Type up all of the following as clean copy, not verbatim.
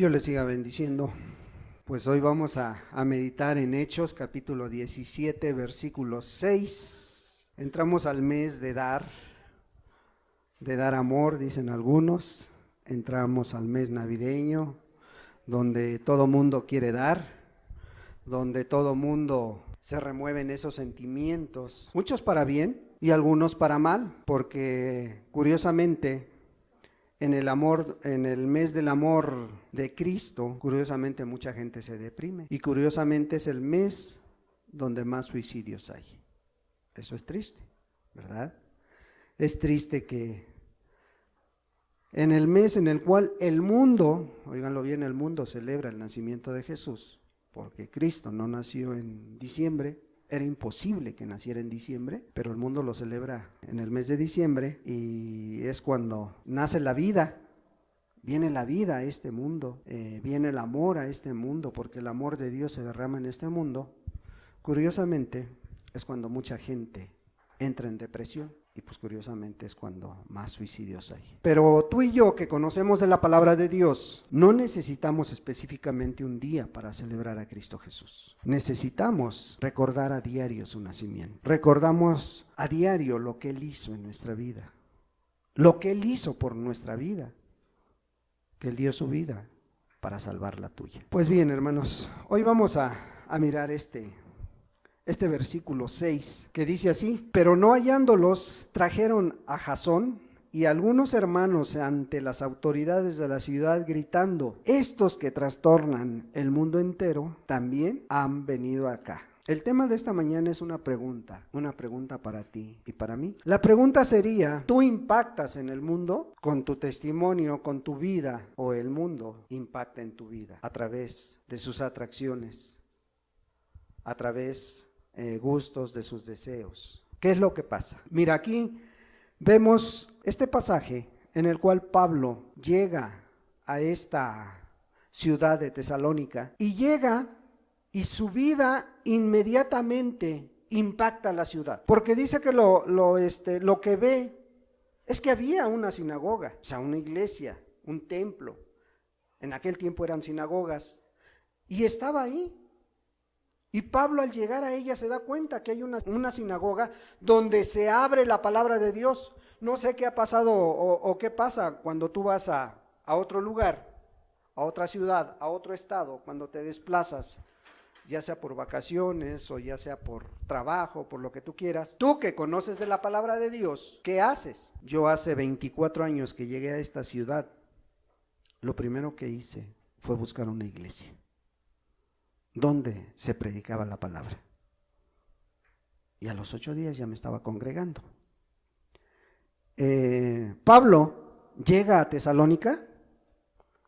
Dios les siga bendiciendo. Pues hoy vamos a meditar en Hechos, capítulo 17, versículo 6. Entramos al mes de dar amor, dicen algunos. Entramos al mes navideño, donde todo mundo quiere dar, donde todo mundo se remueven esos sentimientos, muchos para bien y algunos para mal, porque curiosamente en el mes del amor de Cristo, curiosamente mucha gente se deprime y curiosamente es el mes donde más suicidios hay. Eso es triste, ¿verdad? Es triste que en el mes en el cual el mundo, óiganlo bien, el mundo celebra el nacimiento de Jesús, porque Cristo no nació en diciembre. Era imposible que naciera en diciembre, pero el mundo lo celebra en el mes de diciembre y es cuando nace la vida, viene la vida a este mundo, viene el amor a este mundo, porque el amor de Dios se derrama en este mundo. Curiosamente, es cuando mucha gente entra en depresión y pues curiosamente es cuando más suicidios hay. Pero tú y yo que conocemos de la palabra de Dios, no necesitamos específicamente un día para celebrar a Cristo Jesús. Necesitamos recordar a diario su nacimiento. Recordamos a diario lo que Él hizo en nuestra vida, lo que Él hizo por nuestra vida, que Él dio su vida para salvar la tuya. Pues bien, hermanos, hoy vamos a mirar este versículo 6, que dice así: pero no hallándolos, trajeron a Jasón y algunos hermanos ante las autoridades de la ciudad, gritando: estos que trastornan el mundo entero, también han venido acá. El tema de esta mañana es una pregunta para ti y para mí. La pregunta sería: ¿tú impactas en el mundo con tu testimonio, con tu vida, o el mundo impacta en tu vida a través de sus atracciones, a través gustos de sus deseos? ¿Qué es lo que pasa? Mira, aquí vemos este pasaje en el cual Pablo llega a esta ciudad de Tesalónica y llega y su vida inmediatamente impacta a la ciudad, porque dice que lo que ve es que había una sinagoga, o sea, una iglesia, un templo. En aquel tiempo eran sinagogas y estaba ahí. Y Pablo al llegar a ella se da cuenta que hay una sinagoga donde se abre la palabra de Dios. No sé qué ha pasado o qué pasa cuando tú vas a otro lugar, a otra ciudad, a otro estado, cuando te desplazas, ya sea por vacaciones o ya sea por trabajo, por lo que tú quieras. Tú que conoces de la palabra de Dios, ¿qué haces? Yo hace 24 años que llegué a esta ciudad, lo primero que hice fue buscar una iglesia donde se predicaba la palabra. Y a los 8 días ya me estaba congregando. Pablo llega a Tesalónica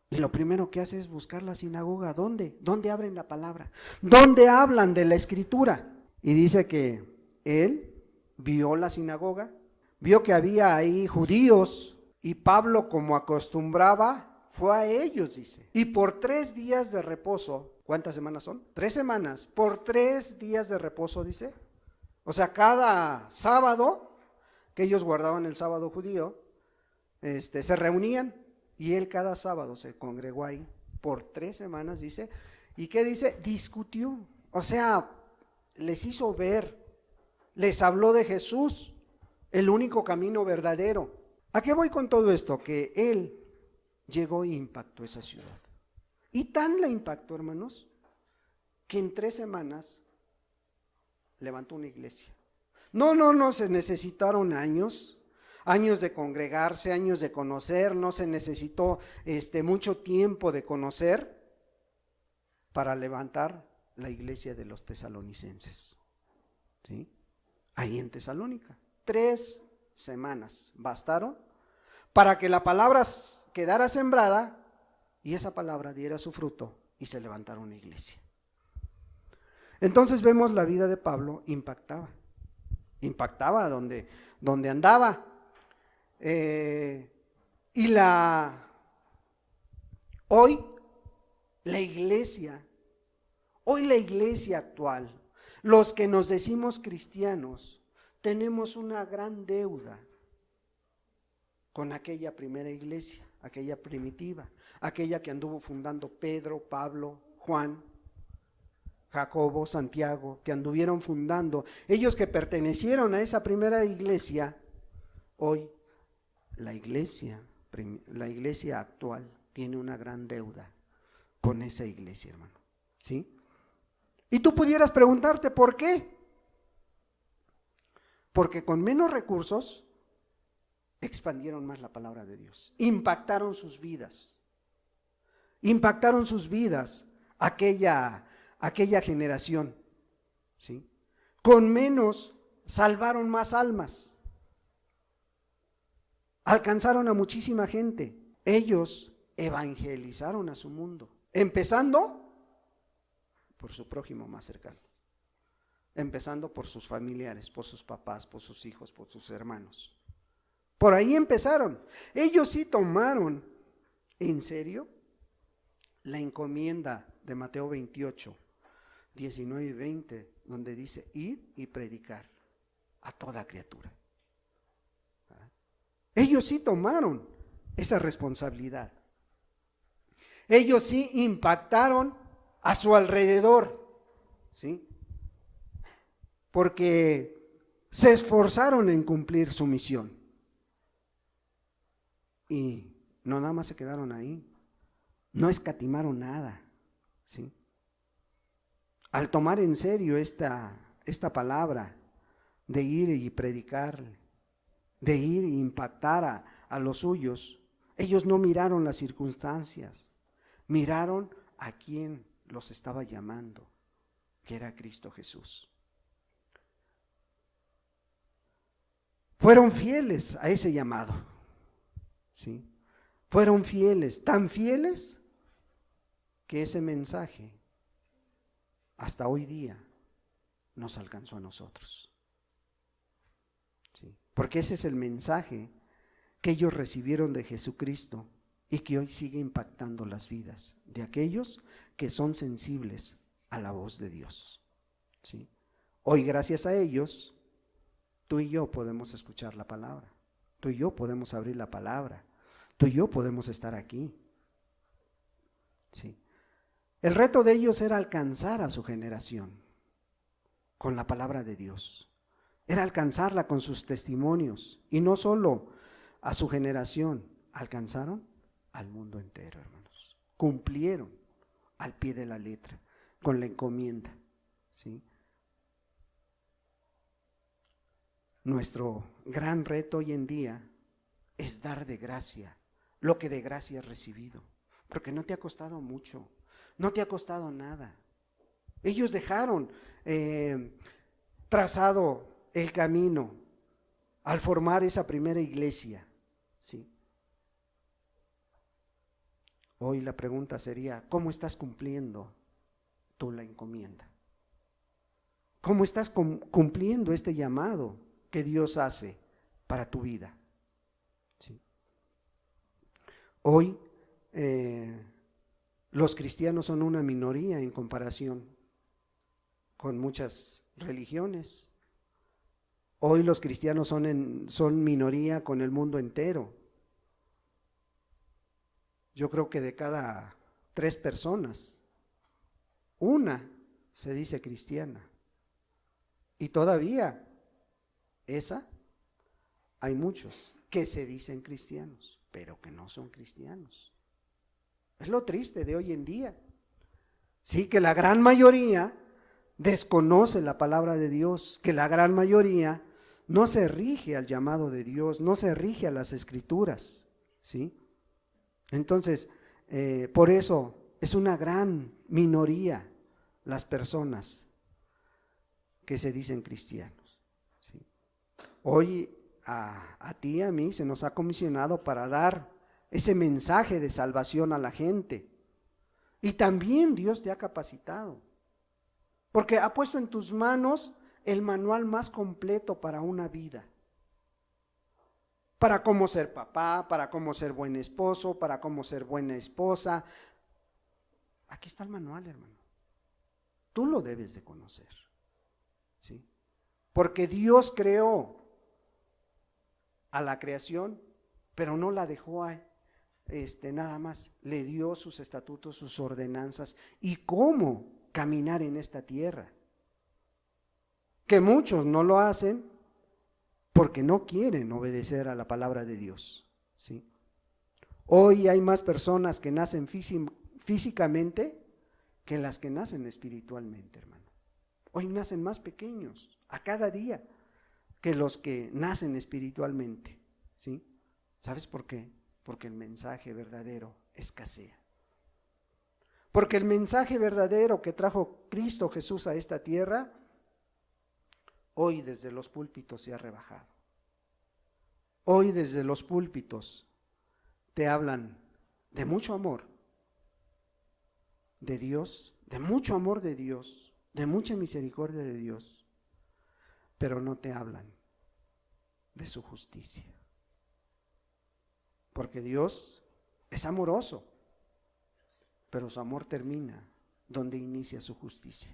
y lo primero que hace es buscar la sinagoga. ¿Dónde? ¿Dónde abren la palabra? ¿Dónde hablan de la escritura? Y dice que él vio la sinagoga, vio que había ahí judíos y Pablo, como acostumbraba, fue a ellos, dice. Y por 3 días de reposo. ¿Cuántas semanas son? 3 semanas, por 3 días de reposo, dice. O sea, cada sábado, que ellos guardaban el sábado judío, se reunían y él cada sábado se congregó ahí por 3 semanas, dice. ¿Y qué dice? Discutió, o sea, les hizo ver, les habló de Jesús, el único camino verdadero. ¿A qué voy con todo esto? Que él llegó e impactó esa ciudad. Y tan la impactó, hermanos, que en 3 semanas levantó una iglesia. No se necesitaron años de congregarse, años de conocer, no se necesitó mucho tiempo de conocer para levantar la iglesia de los tesalonicenses, ¿sí? Ahí en Tesalónica. 3 semanas bastaron para que la palabra quedara sembrada y esa palabra diera su fruto y se levantara una iglesia. Entonces vemos la vida de Pablo impactaba donde andaba. Hoy la iglesia actual, los que nos decimos cristianos, tenemos una gran deuda con aquella primera iglesia, aquella primitiva, aquella que anduvo fundando Pedro, Pablo, Juan, Jacobo, Santiago, que anduvieron fundando, ellos que pertenecieron a esa primera iglesia. Hoy la iglesia actual tiene una gran deuda con esa iglesia, hermano, ¿sí? Y tú pudieras preguntarte, ¿por qué? Porque con menos recursos expandieron más la palabra de Dios, impactaron sus vidas aquella generación, ¿sí? Con menos salvaron más almas, alcanzaron a muchísima gente. Ellos evangelizaron a su mundo, empezando por su prójimo más cercano, empezando por sus familiares, por sus papás, por sus hijos, por sus hermanos. Por ahí empezaron. Ellos sí tomaron en serio la encomienda de Mateo 28, 19 y 20, donde dice: id y predicar a toda criatura. Ellos sí tomaron esa responsabilidad. Ellos sí impactaron a su alrededor, ¿sí? Porque se esforzaron en cumplir su misión. Y no nada más se quedaron ahí, no escatimaron nada, ¿sí? Al tomar en serio esta palabra de ir y predicar, de ir e impactar a los suyos, ellos no miraron las circunstancias, miraron a quien los estaba llamando, que era Cristo Jesús. Fueron fieles a ese llamado, ¿sí? Fueron fieles, tan fieles que ese mensaje hasta hoy día nos alcanzó a nosotros, ¿sí? Porque ese es el mensaje que ellos recibieron de Jesucristo y que hoy sigue impactando las vidas de aquellos que son sensibles a la voz de Dios, ¿sí? Hoy, gracias a ellos, tú y yo podemos escuchar la palabra, tú y yo podemos abrir la palabra, tú y yo podemos estar aquí, ¿sí? El reto de ellos era alcanzar a su generación con la palabra de Dios, era alcanzarla con sus testimonios, y no solo a su generación, alcanzaron al mundo entero, hermanos. Cumplieron al pie de la letra con la encomienda, ¿sí? Nuestro gran reto hoy en día es dar de gracia lo que de gracia has recibido, porque no te ha costado mucho, no te ha costado nada. Ellos dejaron trazado el camino al formar esa primera iglesia, ¿sí? Hoy la pregunta sería: ¿cómo estás cumpliendo tú la encomienda? ¿Cómo estás cumpliendo este llamado que Dios hace para tu vida? ¿Sí? Hoy los cristianos son una minoría en comparación con muchas religiones. Hoy los cristianos son minoría con el mundo entero. Yo creo que de cada 3 personas, una se dice cristiana. Y todavía hay muchos que se dicen cristianos, pero que no son cristianos. Es lo triste de hoy en día. Sí, que la gran mayoría desconoce la palabra de Dios, que la gran mayoría no se rige al llamado de Dios, no se rige a las escrituras, ¿sí? Entonces, por eso es una gran minoría las personas que se dicen cristianos, ¿sí? Hoy a ti y a mí se nos ha comisionado para dar ese mensaje de salvación a la gente, y también Dios te ha capacitado, porque ha puesto en tus manos el manual más completo para una vida, para cómo ser papá, para cómo ser buen esposo, para cómo ser buena esposa. Aquí está el manual, hermano. Tú lo debes de conocer, ¿sí? Porque Dios creó a la creación, pero no la dejó nada más, le dio sus estatutos, sus ordenanzas y cómo caminar en esta tierra. Que muchos no lo hacen porque no quieren obedecer a la palabra de Dios, ¿sí? Hoy hay más personas que nacen físicamente que las que nacen espiritualmente, hermano. Hoy nacen más pequeños a cada día que los que nacen espiritualmente, ¿sí? ¿Sabes por qué? Porque el mensaje verdadero escasea. Porque el mensaje verdadero que trajo Cristo Jesús a esta tierra, hoy desde los púlpitos se ha rebajado. Hoy desde los púlpitos te hablan de mucho amor de Dios, de mucho amor de Dios, de mucha misericordia de Dios, pero no te hablan de su justicia. Porque Dios es amoroso, pero su amor termina donde inicia su justicia,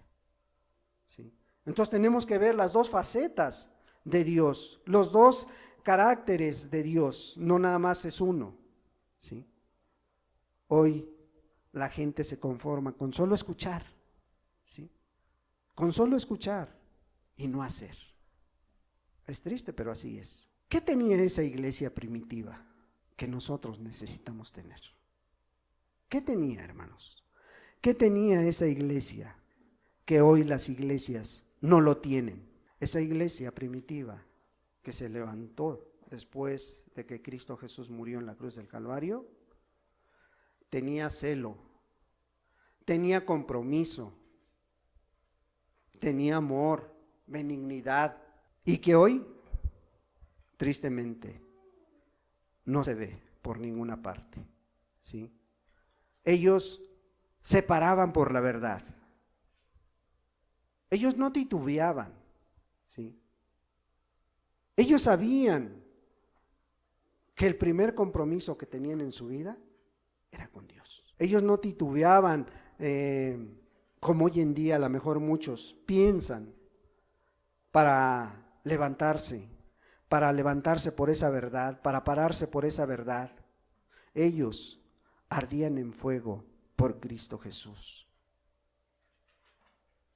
¿sí? Entonces tenemos que ver las dos facetas de Dios, los dos caracteres de Dios, no nada más es uno, ¿sí? Hoy la gente se conforma con solo escuchar, ¿sí? Con solo escuchar y no hacer. Es triste, pero así es. ¿Qué tenía esa iglesia primitiva que nosotros necesitamos tener? ¿Qué tenía, hermanos? ¿Qué tenía esa iglesia que hoy las iglesias no lo tienen? Esa iglesia primitiva que se levantó después de que Cristo Jesús murió en la cruz del Calvario, tenía celo, tenía compromiso, tenía amor, benignidad, y que hoy, tristemente, no se ve por ninguna parte, ¿sí? Ellos se paraban por la verdad. Ellos no titubeaban, ¿sí? Ellos sabían que el primer compromiso que tenían en su vida era con Dios. Ellos no titubeaban, como hoy en día a lo mejor muchos piensan, para levantarse por esa verdad, para pararse por esa verdad. Ellos ardían en fuego por Cristo Jesús.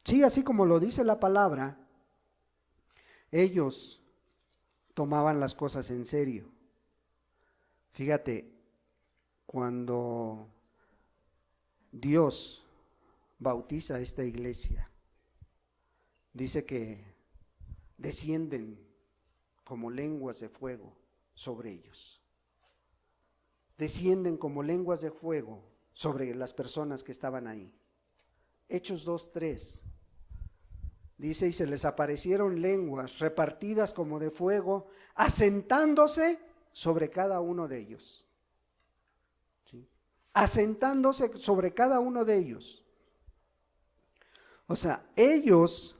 Sí, así como lo dice la palabra, ellos tomaban las cosas en serio. Fíjate, cuando Dios bautiza a esta iglesia, dice que descienden como lenguas de fuego sobre ellos. Descienden como lenguas de fuego sobre las personas que estaban ahí. Hechos 2:3 dice: y se les aparecieron lenguas repartidas como de fuego, asentándose sobre cada uno de ellos. ¿Sí? Asentándose sobre cada uno de ellos. O sea, ellos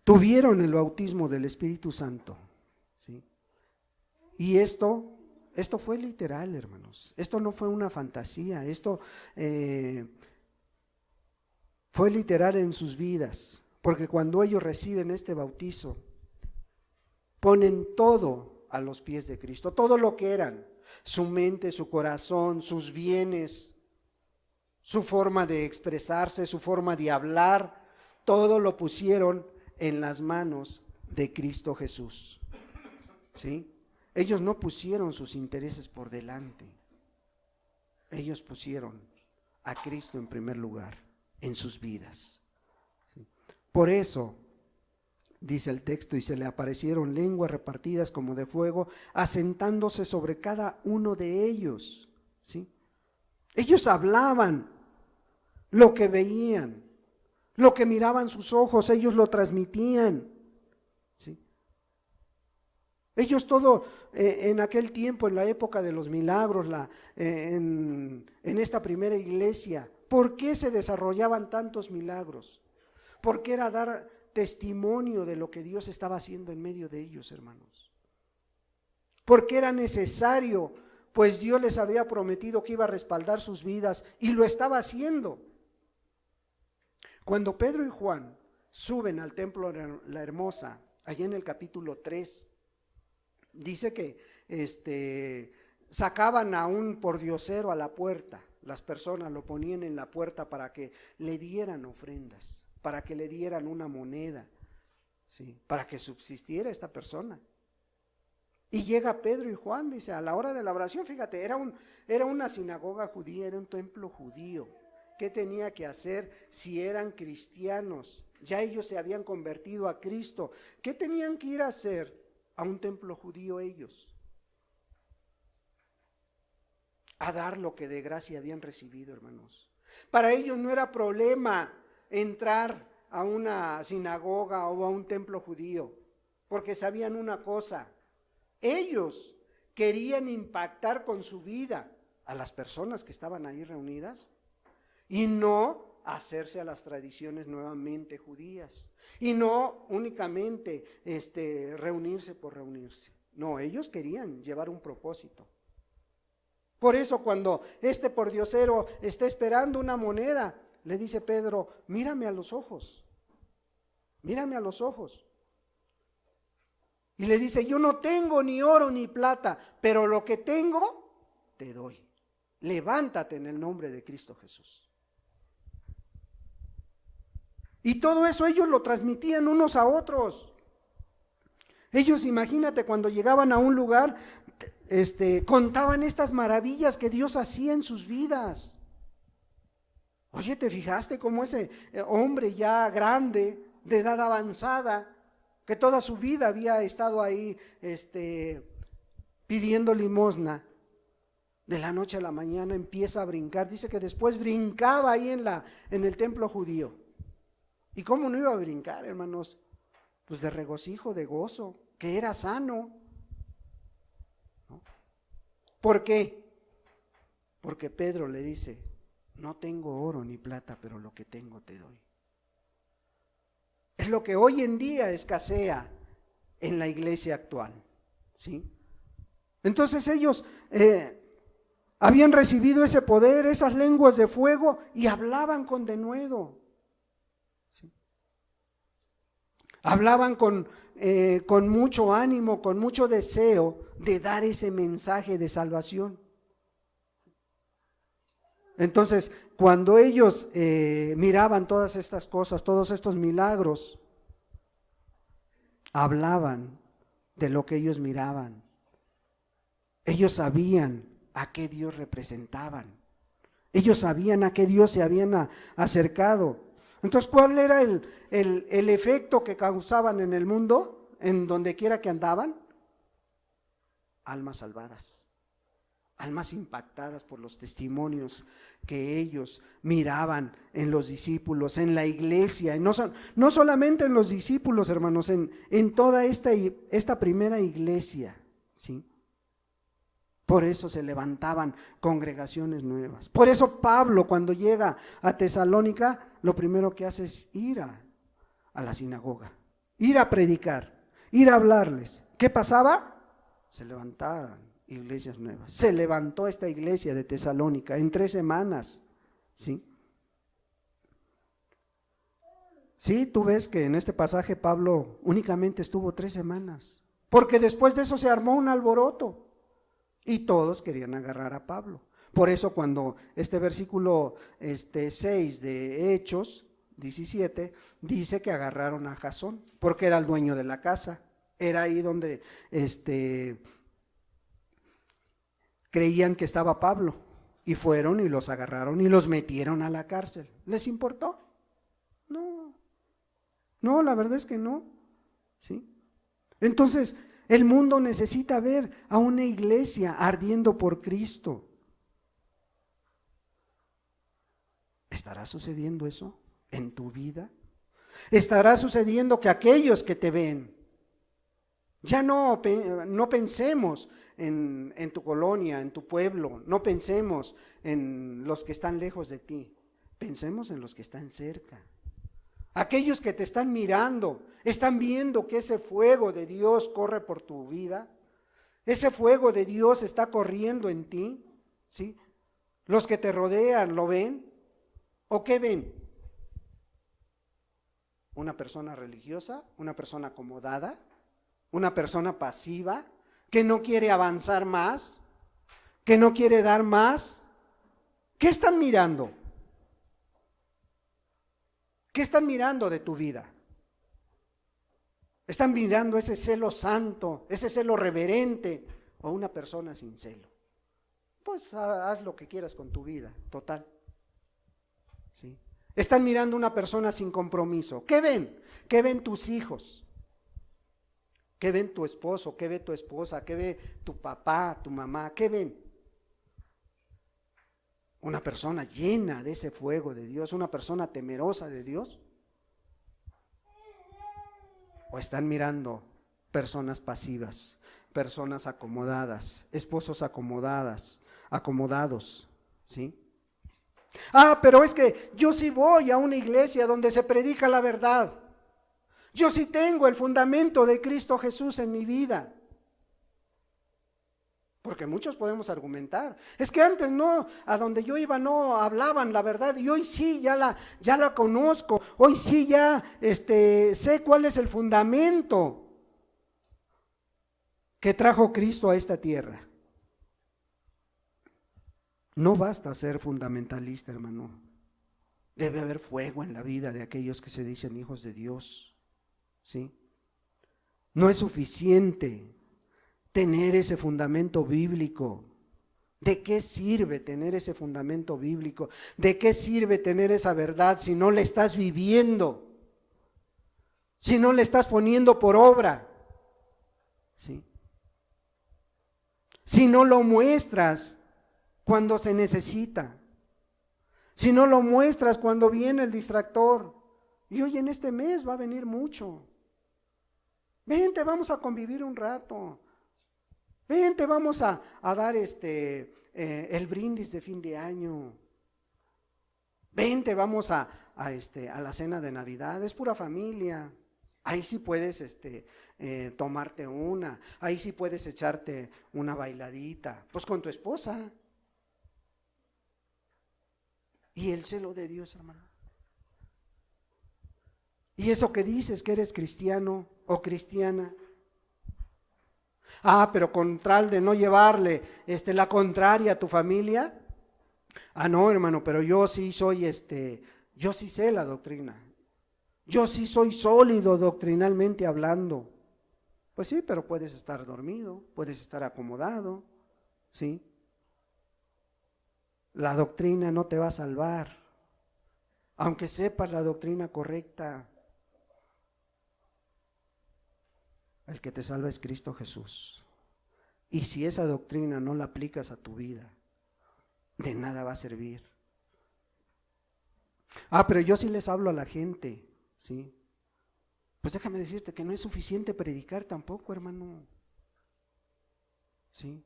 tuvieron el bautismo del Espíritu Santo, ¿sí? Y esto fue literal, hermanos. Esto no fue una fantasía. Esto fue literal en sus vidas. Porque cuando ellos reciben este bautizo, ponen todo a los pies de Cristo. Todo lo que eran. Su mente, su corazón, sus bienes, su forma de expresarse, su forma de hablar. Todo lo pusieron en las manos de Cristo Jesús, ¿sí? Ellos no pusieron sus intereses por delante. Ellos pusieron a Cristo en primer lugar en sus vidas, ¿sí? Por eso dice el texto: y se le aparecieron lenguas repartidas como de fuego, asentándose sobre cada uno de ellos, ¿sí? Ellos hablaban lo que veían, lo que miraban sus ojos, ellos lo transmitían, ¿sí? Ellos todo, en aquel tiempo, en la época de los milagros, en esta primera iglesia, ¿por qué se desarrollaban tantos milagros? Porque era dar testimonio de lo que Dios estaba haciendo en medio de ellos, hermanos. Porque era necesario, pues Dios les había prometido que iba a respaldar sus vidas y lo estaba haciendo. Cuando Pedro y Juan suben al templo de la Hermosa, allá en el capítulo 3, dice que sacaban a un pordiosero a la puerta, las personas lo ponían en la puerta para que le dieran ofrendas, para que le dieran una moneda, ¿sí? Para que subsistiera esta persona. Y llega Pedro y Juan, dice, a la hora de la oración, fíjate, era una sinagoga judía, era un templo judío. ¿Qué tenía que hacer si eran cristianos? Ya ellos se habían convertido a Cristo. ¿Qué tenían que ir a hacer a un templo judío ellos? A dar lo que de gracia habían recibido, hermanos. Para ellos no era problema entrar a una sinagoga o a un templo judío, porque sabían una cosa: ellos querían impactar con su vida a las personas que estaban ahí reunidas y no hacerse a las tradiciones nuevamente judías, y no únicamente reunirse por reunirse. No, ellos querían llevar un propósito. Por eso cuando este pordiosero está esperando una moneda, le dice Pedro: mírame a los ojos, mírame a los ojos. Y le dice: yo no tengo ni oro ni plata, pero lo que tengo te doy. Levántate en el nombre de Cristo Jesús. Y todo eso ellos lo transmitían unos a otros. Ellos, imagínate, cuando llegaban a un lugar, contaban estas maravillas que Dios hacía en sus vidas. Oye, ¿te fijaste cómo ese hombre ya grande, de edad avanzada, que toda su vida había estado ahí pidiendo limosna, de la noche a la mañana empieza a brincar? Dice que después brincaba ahí en el templo judío. ¿Y cómo no iba a brincar, hermanos? Pues de regocijo, de gozo, que era sano, ¿no? ¿Por qué? Porque Pedro le dice: no tengo oro ni plata, pero lo que tengo te doy. Es lo que hoy en día escasea en la iglesia actual, ¿sí? Entonces ellos habían recibido ese poder, esas lenguas de fuego, y hablaban con denuedo, ¿sí? Hablaban con mucho ánimo, con mucho deseo de dar ese mensaje de salvación. Entonces, cuando ellos miraban todas estas cosas, todos estos milagros, hablaban de lo que ellos miraban. Ellos sabían a qué Dios representaban. Ellos sabían a qué Dios se habían acercado. Entonces, ¿cuál era el efecto que causaban en el mundo, en donde quiera que andaban? Almas salvadas, almas impactadas por los testimonios que ellos miraban en los discípulos, en la iglesia. No solamente en los discípulos, hermanos, en toda esta primera iglesia, ¿sí? Por eso se levantaban congregaciones nuevas. Por eso Pablo, cuando llega a Tesalónica, lo primero que hace es ir a la sinagoga, ir a predicar, ir a hablarles. ¿Qué pasaba? Se levantaban iglesias nuevas. Se levantó esta iglesia de Tesalónica en 3 semanas, ¿sí? Sí, tú ves que en este pasaje Pablo únicamente estuvo 3 semanas, porque después de eso se armó un alboroto. Y todos querían agarrar a Pablo. Por eso cuando este versículo 6 de Hechos 17 dice que agarraron a Jasón, porque era el dueño de la casa. Era ahí donde creían que estaba Pablo. Y fueron y los agarraron y los metieron a la cárcel. ¿Les importó? No, la verdad es que no. ¿Sí? Entonces, el mundo necesita ver a una iglesia ardiendo por Cristo. ¿Estará sucediendo eso en tu vida? ¿Estará sucediendo que aquellos que te ven, ya no pensemos en tu colonia, en tu pueblo, no pensemos en los que están lejos de ti, pensemos en los que están cerca? Aquellos que te están mirando, están viendo que ese fuego de Dios corre por tu vida, ese fuego de Dios está corriendo en ti, ¿sí? Los que te rodean, ¿lo ven? ¿O qué ven? ¿Una persona religiosa? ¿Una persona acomodada? ¿Una persona pasiva que no quiere avanzar más? que no quiere dar más. ¿Qué están mirando? ¿Qué están mirando de tu vida? ¿Están mirando ese celo santo, ese celo reverente o una persona sin celo? Pues haz lo que quieras con tu vida, total. ¿Sí? Están mirando una persona sin compromiso. ¿Qué ven? ¿Qué ven tus hijos? ¿Qué ven tu esposo? ¿Qué ve tu esposa? ¿Qué ve tu papá, tu mamá? ¿Qué ven? Una persona llena de ese fuego de Dios, una persona temerosa de Dios. ¿O están mirando personas pasivas, personas acomodadas, esposos acomodados, ¿sí? Pero es que yo sí voy a una iglesia donde se predica la verdad. Yo sí tengo el fundamento de Cristo Jesús en mi vida. Porque muchos podemos argumentar. Es que antes no, a donde yo iba no hablaban la verdad y hoy sí ya la conozco. Hoy sí ya sé cuál es el fundamento que trajo Cristo a esta tierra. No basta ser fundamentalista, hermano. Debe haber fuego en la vida de aquellos que se dicen hijos de Dios. ¿Sí? No es suficiente tener ese fundamento bíblico. ¿De qué sirve tener ese fundamento bíblico? ¿De qué sirve tener esa verdad si no la estás viviendo? Si no la estás poniendo por obra. ¿Sí? Si no lo muestras cuando se necesita. Si no lo muestras cuando viene el distractor. Y hoy en este mes va a venir mucho. Vente, vamos a convivir un rato. Vente, vamos a dar el brindis de fin de año. Vente, vamos a la cena de Navidad. Es pura familia. Ahí sí puedes tomarte una. Ahí sí puedes echarte una bailadita. Pues con tu esposa. Y el celo de Dios, hermano. Y eso que dices que eres cristiano o cristiana. Pero con tal de no llevarle la contraria a tu familia. No, hermano, pero yo sí soy yo sí sé la doctrina. Yo sí soy sólido doctrinalmente hablando. Pues sí, pero puedes estar dormido, puedes estar acomodado, ¿sí? La doctrina no te va a salvar. Aunque sepas la doctrina correcta, el que te salva es Cristo Jesús. Y si esa doctrina no la aplicas a tu vida, de nada va a servir. Pero yo sí les hablo a la gente, ¿sí? Pues déjame decirte que no es suficiente predicar tampoco, hermano. ¿Sí?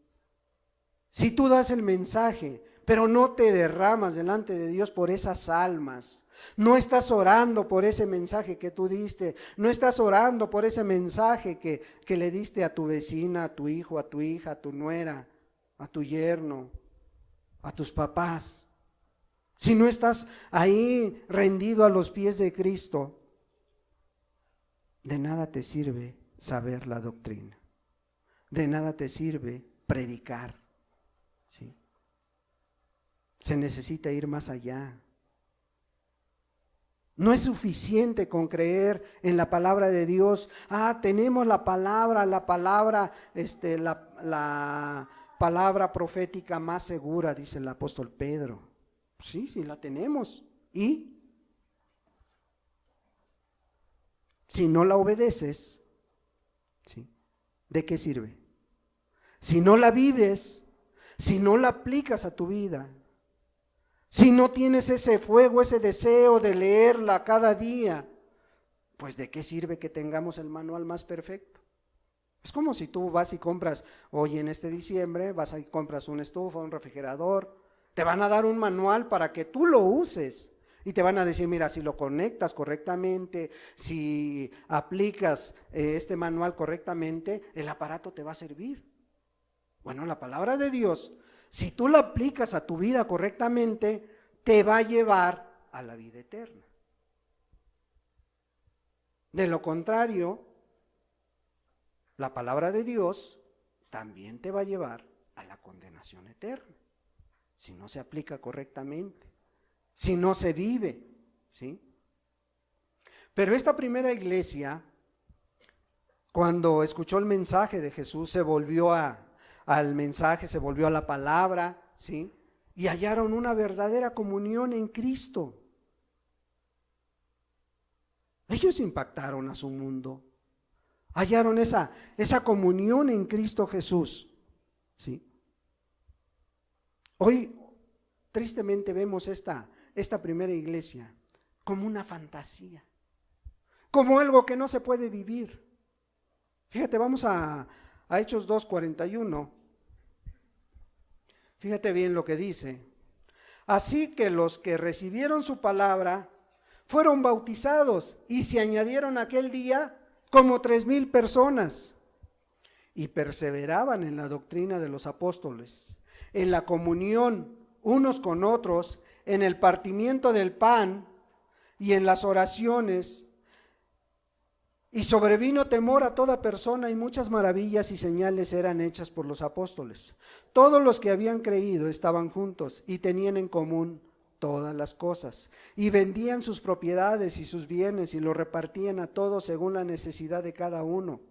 Si tú das el mensaje, pero no te derramas delante de Dios por esas almas, no estás orando por ese mensaje que tú diste, no estás orando por ese mensaje que le diste a tu vecina, a tu hijo, a tu hija, a tu nuera, a tu yerno, a tus papás, si no estás ahí rendido a los pies de Cristo, de nada te sirve saber la doctrina, de nada te sirve predicar, ¿sí? Se necesita ir más allá. No es suficiente con creer en la palabra de Dios. Tenemos la palabra, la palabra profética más segura, dice el apóstol Pedro. Sí, sí la tenemos. ¿Y? Si no la obedeces, ¿sí? ¿De qué sirve? Si no la vives, si no la aplicas a tu vida, si no tienes ese fuego, ese deseo de leerla cada día, pues ¿de qué sirve que tengamos el manual más perfecto? Es como si tú vas y compras, hoy en este diciembre, vas y compras una estufa, un refrigerador, te van a dar un manual para que tú lo uses. Y te van a decir, mira, si lo conectas correctamente, si aplicas este manual correctamente, el aparato te va a servir. Bueno, la palabra de Dios, si tú la aplicas a tu vida correctamente, te va a llevar a la vida eterna. De lo contrario, la palabra de Dios también te va a llevar a la condenación eterna, si no se aplica correctamente, si no se vive, ¿sí? Pero esta primera iglesia, cuando escuchó el mensaje de Jesús, se volvió al mensaje, se volvió a la palabra, ¿sí? Y hallaron una verdadera comunión en Cristo. Ellos impactaron a su mundo, hallaron esa comunión en Cristo Jesús, ¿sí? Hoy, tristemente, vemos esta primera iglesia como una fantasía, como algo que no se puede vivir. Fíjate, vamos a Hechos 2:41. Fíjate bien lo que dice. Así que los que recibieron su palabra fueron bautizados y se añadieron aquel día como 3,000 personas y perseveraban en la doctrina de los apóstoles, en la comunión unos con otros, en el partimiento del pan y en las oraciones. Y sobrevino temor a toda persona y muchas maravillas y señales eran hechas por los apóstoles. Todos los que habían creído estaban juntos y tenían en común todas las cosas y vendían sus propiedades y sus bienes y los repartían a todos según la necesidad de cada uno.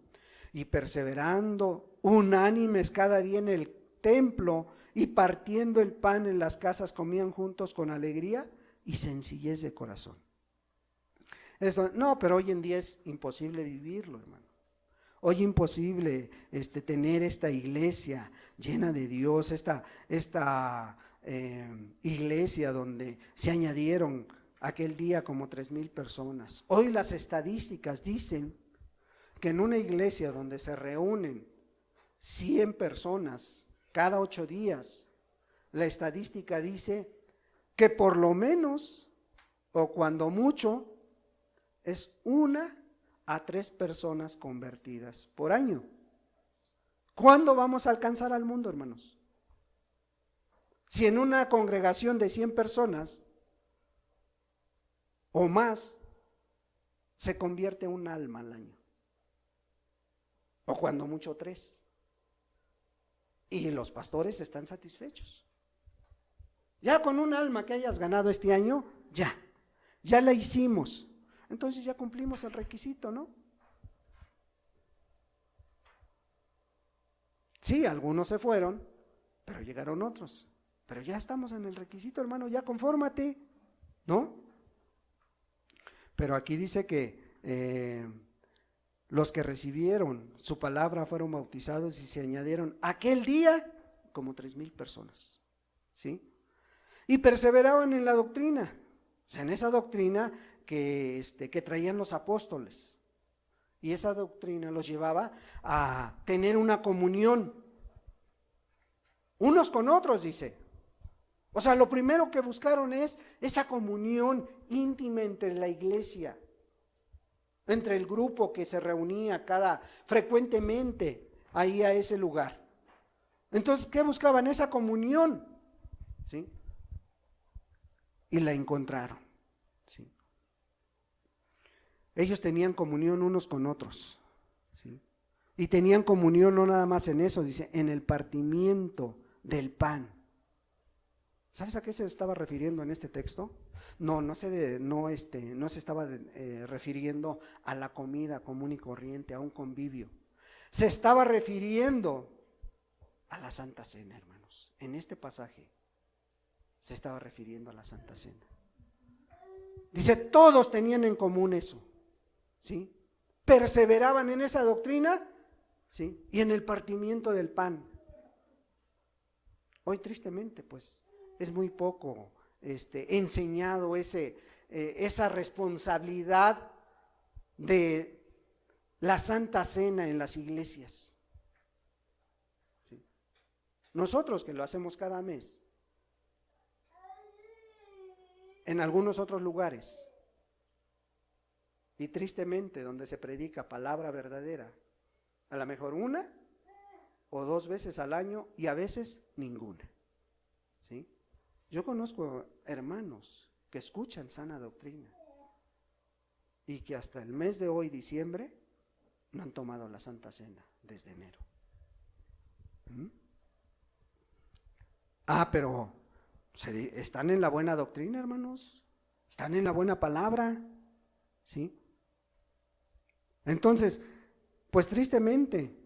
Y perseverando unánimes cada día en el templo y partiendo el pan en las casas comían juntos con alegría y sencillez de corazón. No, pero hoy en día es imposible vivirlo, hermano. Hoy es imposible tener esta iglesia llena de Dios, esta iglesia donde se añadieron aquel día como 3,000 personas. Hoy las estadísticas dicen que en una iglesia donde se reúnen 100 personas cada 8 días, la estadística dice que por lo menos, o cuando mucho, es 1 a 3 personas convertidas por año. ¿Cuándo vamos a alcanzar al mundo, hermanos? Si en una congregación de 100 personas o más se convierte un alma al año, o cuando mucho 3, y los pastores están satisfechos. Ya con un alma que hayas ganado este año, ya la hicimos. Entonces ya cumplimos el requisito, ¿no? Sí, algunos se fueron, pero llegaron otros. Pero ya estamos en el requisito, hermano, ya confórmate, ¿no? Pero aquí dice que los que recibieron su palabra fueron bautizados y se añadieron aquel día como 3,000 personas, ¿sí? Y perseveraban en la doctrina, o sea, en esa doctrina que traían los apóstoles. Y esa doctrina los llevaba a tener una comunión unos con otros, dice. O sea, lo primero que buscaron es esa comunión íntima entre la iglesia, entre el grupo que se reunía frecuentemente ahí a ese lugar. Entonces, ¿qué buscaban? Esa comunión, ¿sí? Y la encontraron, ¿sí? Ellos tenían comunión unos con otros, ¿sí? Y tenían comunión no nada más en eso, dice, en el partimiento del pan. ¿Sabes a qué se estaba refiriendo en este texto? No se estaba refiriendo a la comida común y corriente, a un convivio. Se estaba refiriendo a la Santa Cena, hermanos. En este pasaje se estaba refiriendo a la Santa Cena. Dice, todos tenían en común eso, ¿sí? Perseveraban en esa doctrina, ¿sí? Y en el partimiento del pan. Hoy tristemente, pues, es muy poco enseñado esa responsabilidad de la Santa Cena en las iglesias, ¿sí? Nosotros que lo hacemos cada mes, en algunos otros lugares, y tristemente donde se predica palabra verdadera, a lo mejor 1 o 2 veces al año y a veces ninguna, ¿sí? Yo conozco hermanos que escuchan sana doctrina y que hasta el mes de hoy, diciembre, no han tomado la Santa Cena desde enero. Pero están en la buena doctrina, hermanos. Están en la buena palabra, ¿sí? Entonces, pues tristemente,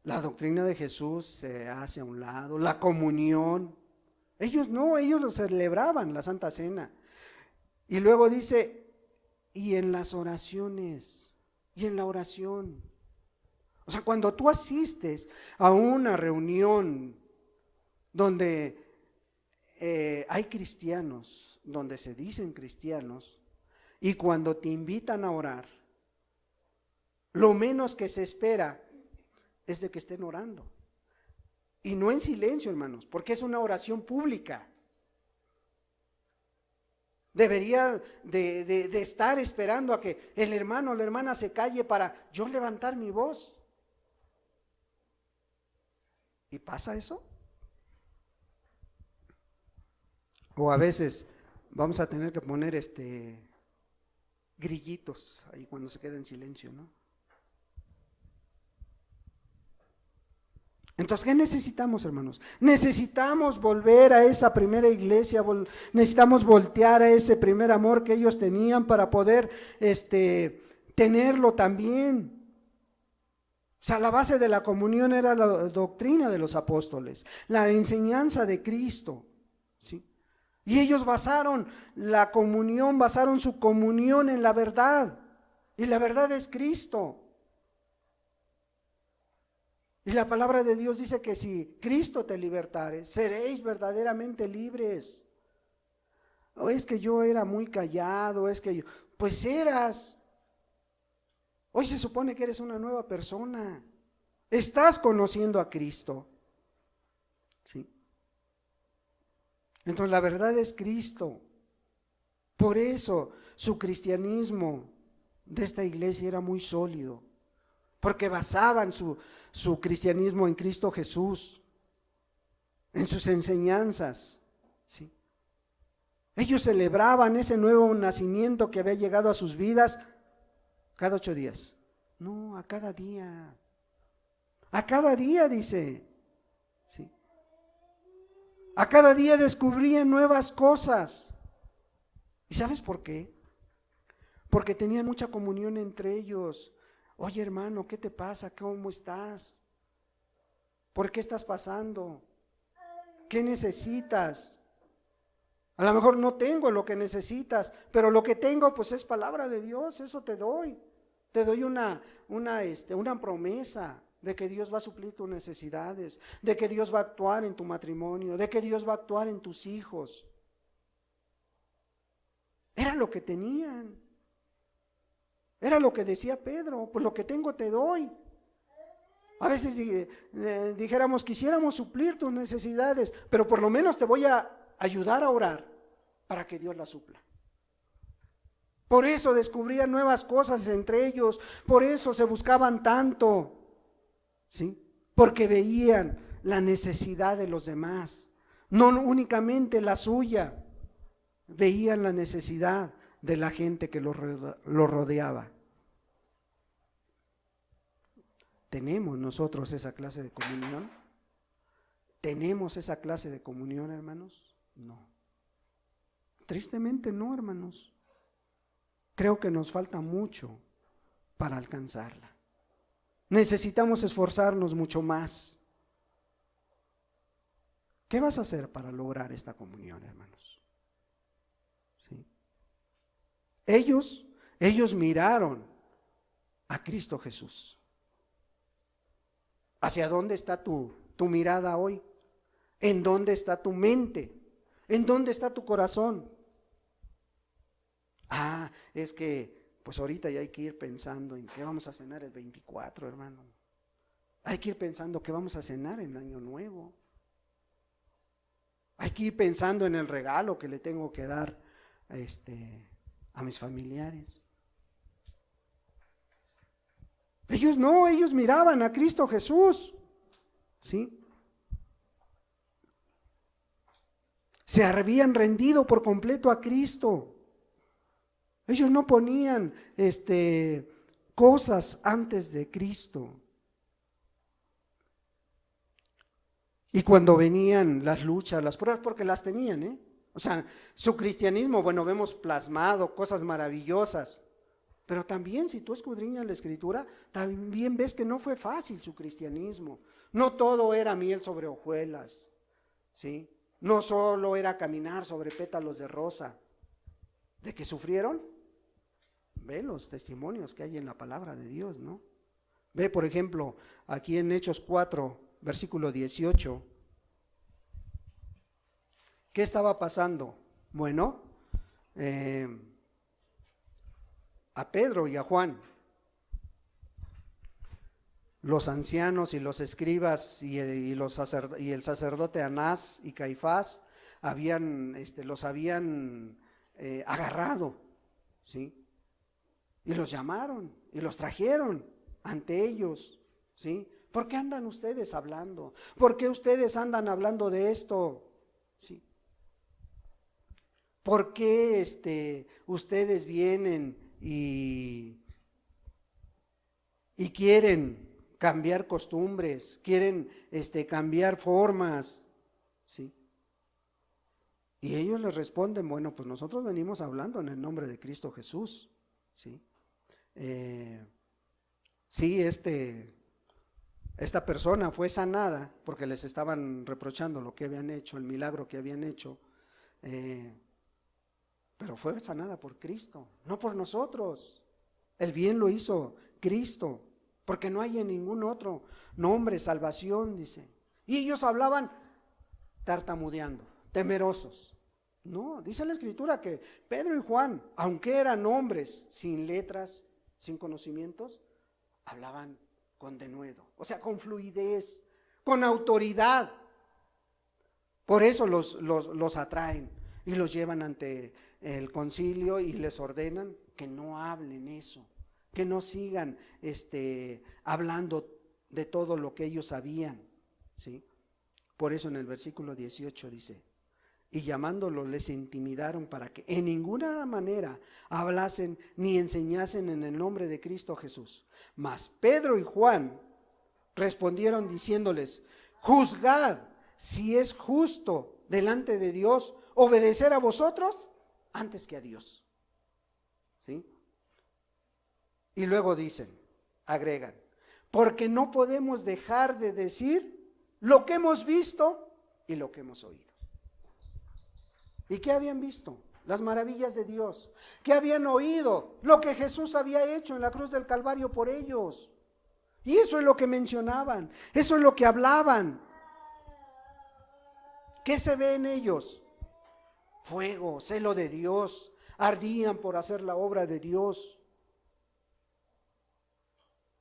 la doctrina de Jesús se hace a un lado, la comunión. Ellos no, ellos lo celebraban, la Santa Cena. Y luego dice, y en las oraciones, y en la oración. O sea, cuando tú asistes a una reunión donde hay cristianos, donde se dicen cristianos, y cuando te invitan a orar, lo menos que se espera es de que estén orando. Y no en silencio, hermanos, porque es una oración pública. Debería de estar esperando a que el hermano o la hermana se calle para yo levantar mi voz. ¿Y pasa eso? O a veces vamos a tener que poner grillitos ahí cuando se queda en silencio, ¿no? Entonces, ¿qué necesitamos, hermanos? Necesitamos volver a esa primera iglesia, necesitamos voltear a ese primer amor que ellos tenían para poder tenerlo también. O sea, la base de la comunión era la doctrina de los apóstoles, la enseñanza de Cristo, ¿sí? Y ellos basaron su comunión en la verdad, y la verdad es Cristo. Y la palabra de Dios dice que si Cristo te libertare, seréis verdaderamente libres. O es que yo era muy callado, pues eras. Hoy se supone que eres una nueva persona. Estás conociendo a Cristo. ¿Sí? Entonces la verdad es Cristo. Por eso su cristianismo de esta iglesia era muy sólido. Porque basaban su cristianismo en Cristo Jesús, en sus enseñanzas, ¿sí? Ellos celebraban ese nuevo nacimiento que había llegado a sus vidas cada 8 días. No, a cada día. A cada día, dice. ¿Sí? A cada día descubrían nuevas cosas. ¿Y sabes por qué? Porque tenían mucha comunión entre ellos. Oye, hermano, ¿qué te pasa? ¿Cómo estás? ¿Por qué estás pasando? ¿Qué necesitas? A lo mejor no tengo lo que necesitas, pero lo que tengo pues es palabra de Dios, eso te doy. Te doy una promesa de que Dios va a suplir tus necesidades, de que Dios va a actuar en tu matrimonio, de que Dios va a actuar en tus hijos. Era lo que tenían. Era lo que decía Pedro, pues lo que tengo te doy. A veces dijéramos, quisiéramos suplir tus necesidades, pero por lo menos te voy a ayudar a orar para que Dios las supla. Por eso descubrían nuevas cosas entre ellos, por eso se buscaban tanto, ¿sí? Porque veían la necesidad de los demás, no únicamente la suya, veían la necesidad de la gente que lo rodeaba. ¿Tenemos nosotros esa clase de comunión? ¿Tenemos esa clase de comunión, hermanos? No. Tristemente no, hermanos. Creo que nos falta mucho para alcanzarla. Necesitamos esforzarnos mucho más. ¿Qué vas a hacer para lograr esta comunión, hermanos? ¿Sí? Ellos miraron a Cristo Jesús. ¿Hacia dónde está tu mirada hoy? ¿En dónde está tu mente? ¿En dónde está tu corazón? Es que pues ahorita ya hay que ir pensando en qué vamos a cenar el 24, hermano. Hay que ir pensando qué vamos a cenar en Año Nuevo. Hay que ir pensando en el regalo que le tengo que dar a mis familiares. Ellos no, ellos miraban a Cristo Jesús, ¿sí? Se habían rendido por completo a Cristo. Ellos no ponían cosas antes de Cristo. Y cuando venían las luchas, las pruebas, porque las tenían, ¿eh? O sea, su cristianismo, bueno, vemos plasmado cosas maravillosas, pero también si tú escudriñas la Escritura, también ves que no fue fácil su cristianismo. No todo era miel sobre hojuelas, ¿sí? No solo era caminar sobre pétalos de rosa. ¿De que sufrieron? Ve los testimonios que hay en la palabra de Dios, ¿no? Ve, por ejemplo, aquí en Hechos 4, versículo 18. ¿Qué estaba pasando? Bueno, a Pedro y a Juan, los ancianos y los escribas y el sacerdote Anás y Caifás los habían agarrado, ¿sí? Y los llamaron y los trajeron ante ellos, ¿sí? ¿Por qué andan ustedes hablando? ¿Por qué ustedes andan hablando de esto? ¿Sí? ¿Por qué ustedes vienen y quieren cambiar costumbres, quieren cambiar formas? ¿Sí? Y ellos les responden, bueno, pues nosotros venimos hablando en el nombre de Cristo Jesús, ¿sí? Sí, esta persona fue sanada porque les estaban reprochando lo que habían hecho, el milagro que habían hecho, pero fue sanada por Cristo, no por nosotros. El bien lo hizo Cristo, porque no hay en ningún otro nombre salvación, dice. Y ellos hablaban tartamudeando, temerosos. No, dice la Escritura que Pedro y Juan, aunque eran hombres sin letras, sin conocimientos, hablaban con denuedo, o sea, con fluidez, con autoridad. Por eso los atraen y los llevan ante el concilio y les ordenan que no hablen eso, que no sigan hablando de todo lo que ellos sabían, ¿sí? Por eso en el versículo 18 dice: y llamándolo les intimidaron para que en ninguna manera hablasen ni enseñasen en el nombre de Cristo Jesús. Mas Pedro y Juan respondieron diciéndoles: juzgad si es justo delante de Dios obedecer a vosotros antes que a Dios. ¿Sí? Y luego agregan, porque no podemos dejar de decir lo que hemos visto y lo que hemos oído. ¿Y qué habían visto? Las maravillas de Dios. ¿Qué habían oído? Lo que Jesús había hecho en la cruz del Calvario por ellos. Y eso es lo que mencionaban, eso es lo que hablaban. ¿Qué se ve en ellos? Fuego, celo de Dios, ardían por hacer la obra de Dios.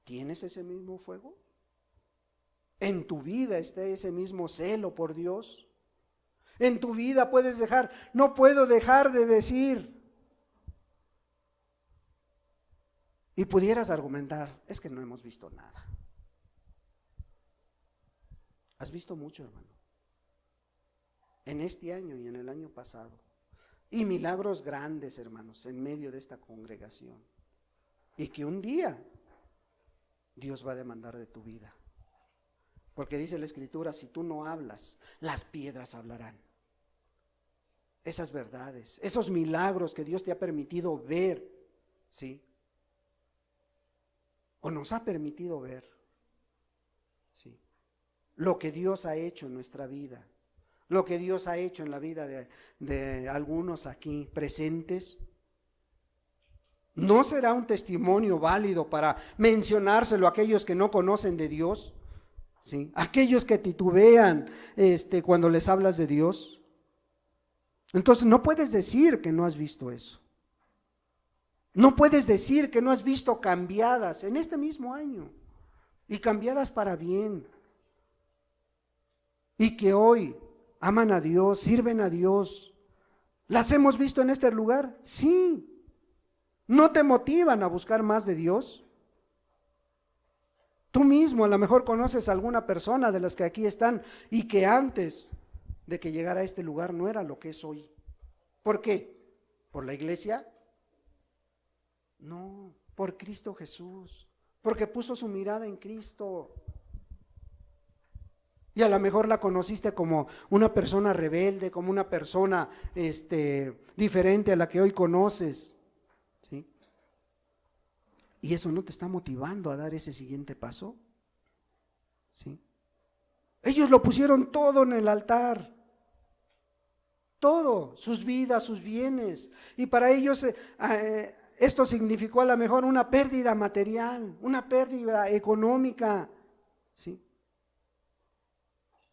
¿Tienes ese mismo fuego? ¿En tu vida está ese mismo celo por Dios? En tu vida no puedo dejar de decir. Y pudieras argumentar, es que no hemos visto nada. Has visto mucho, hermano, en este año y en el año pasado. Y milagros grandes, hermanos, en medio de esta congregación. Y que un día Dios va a demandar de tu vida. Porque dice la Escritura, si tú no hablas, las piedras hablarán. Esas verdades, esos milagros que Dios te ha permitido ver, ¿sí? O nos ha permitido ver, ¿sí? Lo que Dios ha hecho en nuestra vida, lo que Dios ha hecho en la vida de algunos aquí presentes, ¿no será un testimonio válido para mencionárselo a aquellos que no conocen de Dios? ¿Sí? Aquellos que titubean cuando les hablas de Dios. Entonces no puedes decir que no has visto eso. No puedes decir que no has visto cambiadas en este mismo año y cambiadas para bien. Y que hoy aman a Dios, sirven a Dios. ¿Las hemos visto en este lugar? Sí. ¿No te motivan a buscar más de Dios? Tú mismo a lo mejor conoces a alguna persona de las que aquí están y que antes de que llegara a este lugar no era lo que es hoy. ¿Por qué? ¿Por la iglesia? No, por Cristo Jesús, porque puso su mirada en Cristo. Y a lo mejor la conociste como una persona rebelde, como una persona diferente a la que hoy conoces, ¿sí? Y eso no te está motivando a dar ese siguiente paso, ¿sí? Ellos lo pusieron todo en el altar, todo, sus vidas, sus bienes. Y para ellos esto significó a lo mejor una pérdida material, una pérdida económica, ¿sí?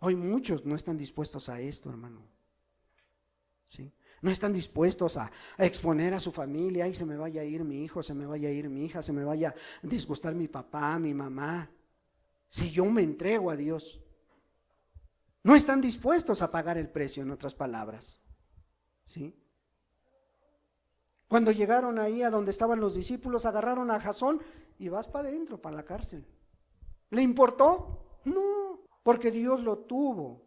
Hoy muchos no están dispuestos a esto, hermano, ¿sí? No están dispuestos a exponer a su familia. Ay, se me vaya a ir mi hijo, se me vaya a ir mi hija, se me vaya a disgustar mi papá, mi mamá. Si yo me entrego a Dios, no están dispuestos a pagar el precio, en otras palabras, ¿sí? Cuando llegaron ahí a donde estaban los discípulos, agarraron a Jasón y vas para adentro, para la cárcel. ¿Le importó? No, porque Dios lo tuvo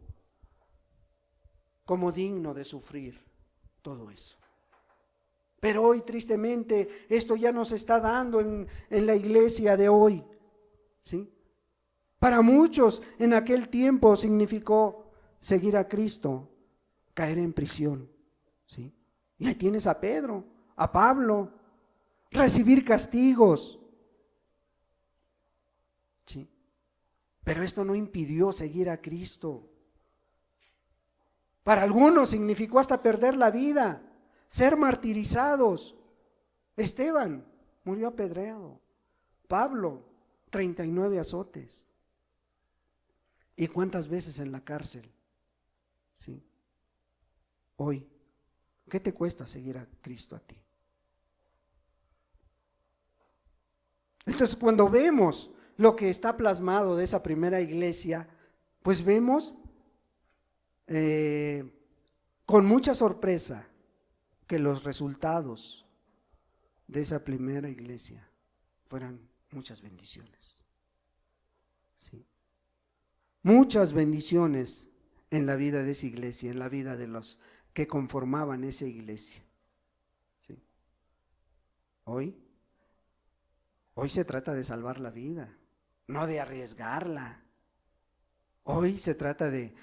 como digno de sufrir todo eso. Pero hoy tristemente esto ya nos está dando en la iglesia de hoy, ¿sí? Para muchos en aquel tiempo significó seguir a Cristo, caer en prisión, ¿sí? Y ahí tienes a Pedro, a Pablo, recibir castigos, ¿sí? Pero esto no impidió seguir a Cristo. Para algunos significó hasta perder la vida, ser martirizados. Esteban murió apedreado, Pablo 39 azotes. ¿Y cuántas veces en la cárcel? ¿Sí? Hoy, ¿qué te cuesta seguir a Cristo a ti? Entonces, cuando vemos lo que está plasmado de esa primera iglesia, pues vemos con mucha sorpresa que los resultados de esa primera iglesia fueran muchas bendiciones, ¿sí? Muchas bendiciones en la vida de esa iglesia, en la vida de los que conformaban esa iglesia, ¿sí? Hoy se trata de salvar la vida, no de arriesgarla. Hoy se trata de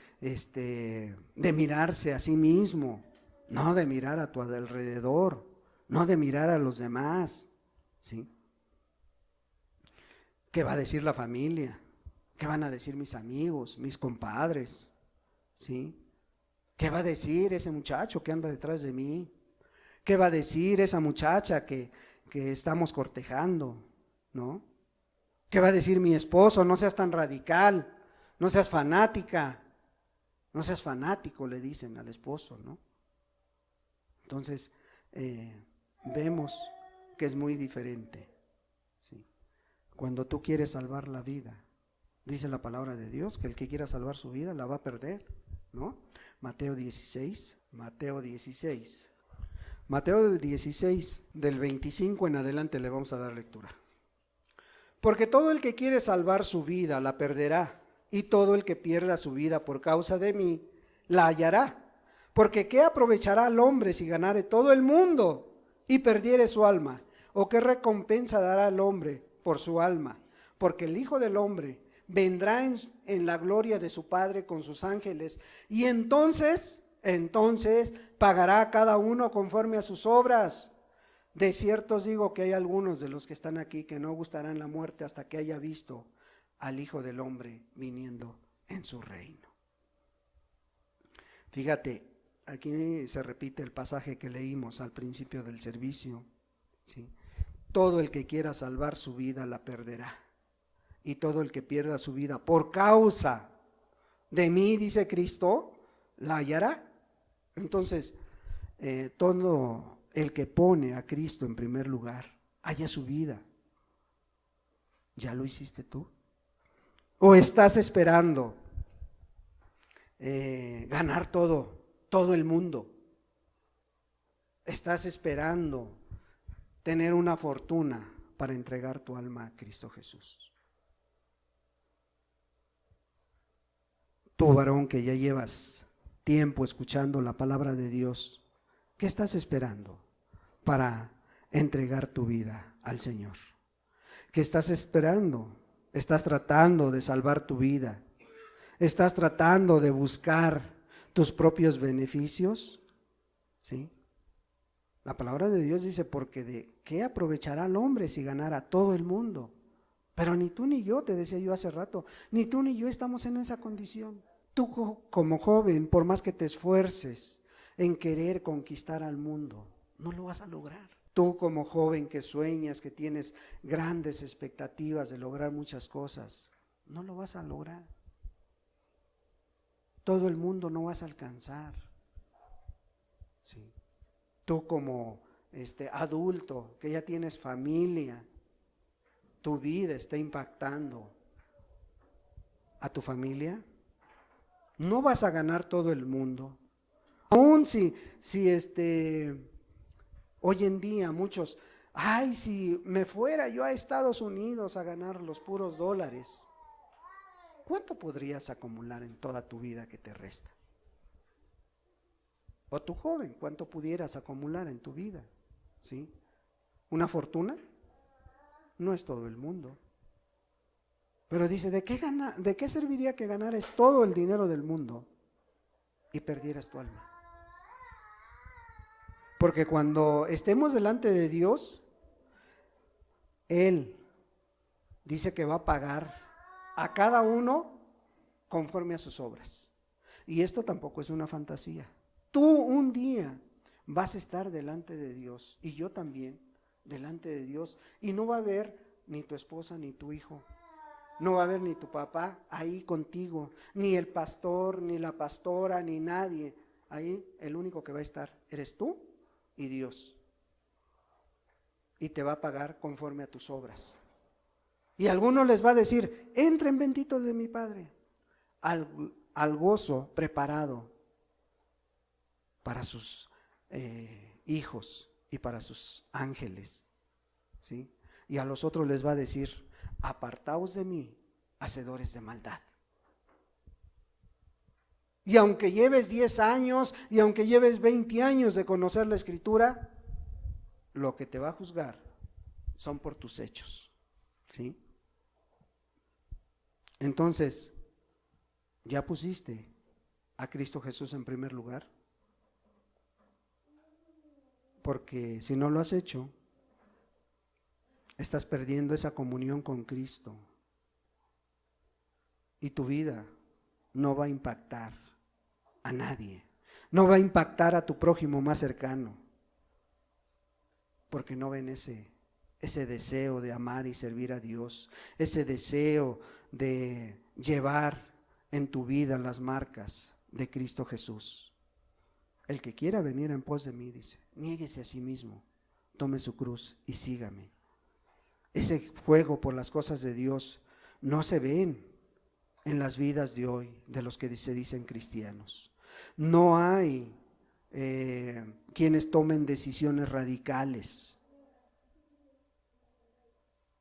mirarse a sí mismo, no de mirar a tu alrededor, no de mirar a los demás, ¿sí? ¿Qué va a decir la familia? ¿Qué van a decir mis amigos, mis compadres? ¿Sí? ¿Qué va a decir ese muchacho que anda detrás de mí? ¿Qué va a decir esa muchacha que estamos cortejando? ¿No? ¿Qué va a decir mi esposo? No seas tan radical, no seas fanática, no seas fanático, le dicen al esposo, ¿no? Entonces, vemos que es muy diferente, ¿sí? Cuando tú quieres salvar la vida, dice la palabra de Dios que el que quiera salvar su vida la va a perder, ¿no? Mateo 16, del 25 en adelante le vamos a dar lectura. Porque todo el que quiere salvar su vida la perderá, y todo el que pierda su vida por causa de mí la hallará. Porque ¿qué aprovechará al hombre si ganare todo el mundo y perdiere su alma? ¿O qué recompensa dará al hombre por su alma? Porque el Hijo del Hombre vendrá en la gloria de su Padre con sus ángeles, y entonces pagará a cada uno conforme a sus obras. De cierto os digo que hay algunos de los que están aquí que no gustarán la muerte hasta que haya visto al Hijo del Hombre viniendo en su reino. Fíjate, aquí se repite el pasaje que leímos al principio del servicio, ¿sí? Todo el que quiera salvar su vida la perderá, y todo el que pierda su vida por causa de mí, dice Cristo, la hallará. Entonces, todo el que pone a Cristo en primer lugar halla su vida. ¿Ya lo hiciste tú? ¿O estás esperando ganar todo el mundo? ¿Estás esperando tener una fortuna para entregar tu alma a Cristo Jesús? Tú, varón, que ya llevas tiempo escuchando la palabra de Dios, ¿qué estás esperando para entregar tu vida al Señor? ¿Qué estás esperando? ¿Estás tratando de salvar tu vida? ¿Estás tratando de buscar tus propios beneficios? ¿Sí? La palabra de Dios dice, porque ¿de qué aprovechará el hombre si ganara todo el mundo? Pero ni tú ni yo, te decía yo hace rato, ni tú ni yo estamos en esa condición. Tú como joven, por más que te esfuerces en querer conquistar al mundo, no lo vas a lograr. Tú como joven que sueñas, que tienes grandes expectativas de lograr muchas cosas, no lo vas a lograr. Todo el mundo no vas a alcanzar. Sí. Tú como adulto, que ya tienes familia, tu vida está impactando a tu familia, no vas a ganar todo el mundo. Aún si hoy en día muchos, ay, si me fuera yo a Estados Unidos a ganar los puros dólares, ¿cuánto podrías acumular en toda tu vida que te resta? O tú joven, ¿cuánto pudieras acumular en tu vida? ¿Sí? ¿Una fortuna? No es todo el mundo. Pero dice, ¿de qué serviría que ganaras todo el dinero del mundo y perdieras tu alma? Porque cuando estemos delante de Dios, Él dice que va a pagar a cada uno conforme a sus obras. Y esto tampoco es una fantasía. Tú un día vas a estar delante de Dios, y yo también delante de Dios, y no va a haber ni tu esposa ni tu hijo, no va a haber ni tu papá ahí contigo, ni el pastor, ni la pastora, ni nadie. Ahí el único que va a estar eres tú y Dios, y te va a pagar conforme a tus obras. Y a algunos les va a decir, entren benditos de mi Padre, al gozo preparado para sus hijos y para sus ángeles, ¿sí? Y a los otros les va a decir, apartaos de mí, hacedores de maldad. Y aunque lleves 10 años y aunque lleves 20 años de conocer la Escritura, lo que te va a juzgar son por tus hechos, ¿sí? Entonces, ¿ya pusiste a Cristo Jesús en primer lugar? Porque si no lo has hecho, estás perdiendo esa comunión con Cristo, y tu vida no va a impactar a nadie, no va a impactar a tu prójimo más cercano, porque no ven ese deseo de amar y servir a Dios, ese deseo de llevar en tu vida las marcas de Cristo Jesús. El que quiera venir en pos de mí, dice, niéguese a sí mismo, tome su cruz y sígame. Ese fuego por las cosas de Dios no se ven en las vidas de hoy de los que se dicen cristianos. No hay quienes tomen decisiones radicales,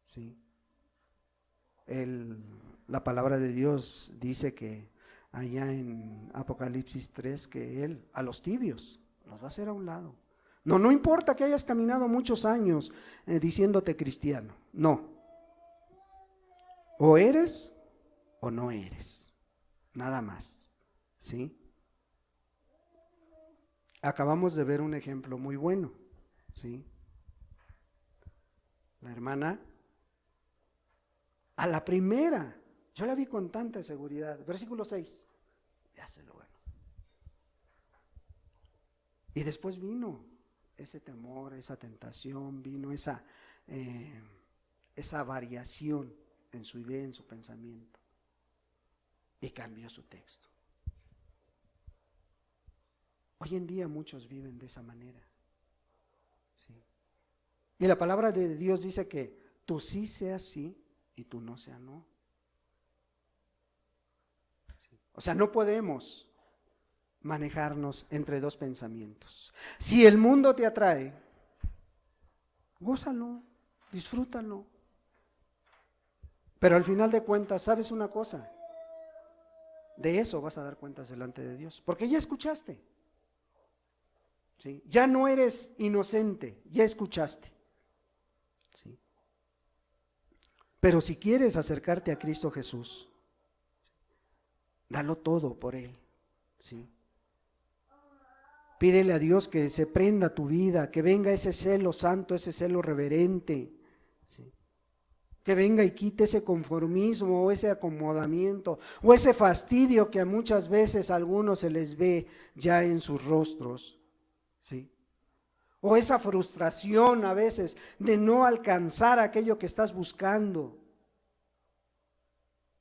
¿sí? La palabra de Dios dice que allá en Apocalipsis 3 que Él a los tibios los va a hacer a un lado. No importa que hayas caminado muchos años diciéndote cristiano, no. O eres o no eres, nada más, ¿sí? Acabamos de ver un ejemplo muy bueno, ¿sí? La hermana, a la primera, yo la vi con tanta seguridad, versículo 6, ya se lo ganó. Y después vino ese temor, esa tentación, vino esa variación en su idea, en su pensamiento, y cambió su texto. Hoy en día muchos viven de esa manera, ¿sí? Y la palabra de Dios dice que tú sí seas sí y tú no seas no, ¿sí? O sea, no podemos manejarnos entre dos pensamientos. Si el mundo te atrae, gózalo, disfrútalo. Pero al final de cuentas, ¿sabes una cosa? De eso vas a dar cuentas delante de Dios, porque ya escuchaste, ¿sí? Ya no eres inocente, ya escuchaste, ¿sí? Pero si quieres acercarte a Cristo Jesús, Dalo todo por Él, ¿sí? Pídele a Dios que se prenda tu vida, que venga ese celo santo, ese celo reverente, ¿sí? Que venga y quite ese conformismo o ese acomodamiento o ese fastidio que a muchas veces a algunos se les ve ya en sus rostros, ¿sí? O esa frustración a veces de no alcanzar aquello que estás buscando.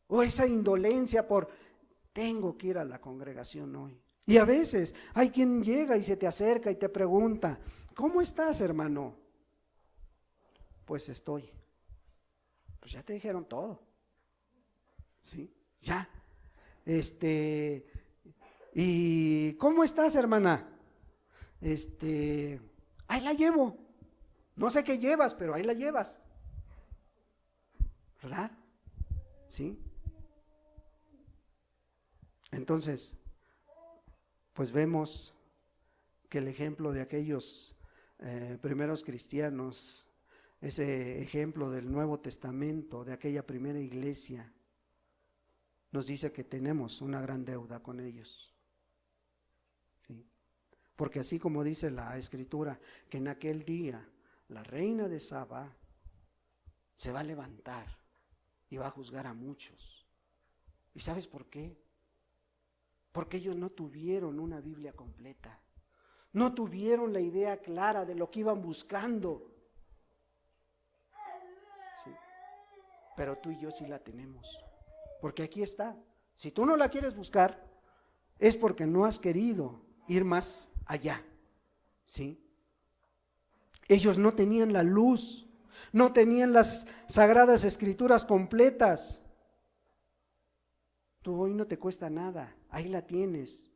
O esa indolencia por, tengo que ir a la congregación hoy. Y a veces hay quien llega y se te acerca y te pregunta, ¿cómo estás, hermano? Pues estoy. Pues ya te dijeron todo. ¿Sí? Ya. ¿Y cómo estás, hermana? Ahí la llevo. No sé qué llevas, pero ahí la llevas. ¿Verdad? ¿Sí? Entonces, pues vemos que el ejemplo de aquellos primeros cristianos, ese ejemplo del Nuevo Testamento, de aquella primera iglesia, nos dice que tenemos una gran deuda con ellos. ¿Sí? Porque así como dice la Escritura, que en aquel día la reina de Saba se va a levantar y va a juzgar a muchos. ¿Y sabes por qué? Porque ellos no tuvieron una Biblia completa, no tuvieron la idea clara de lo que iban buscando. Sí. Pero tú y yo sí la tenemos, porque aquí está. Si tú no la quieres buscar, es porque no has querido ir más allá. ¿Sí? Ellos no tenían la luz, no tenían las sagradas escrituras completas. Tú hoy no te cuesta nada, ahí la tienes.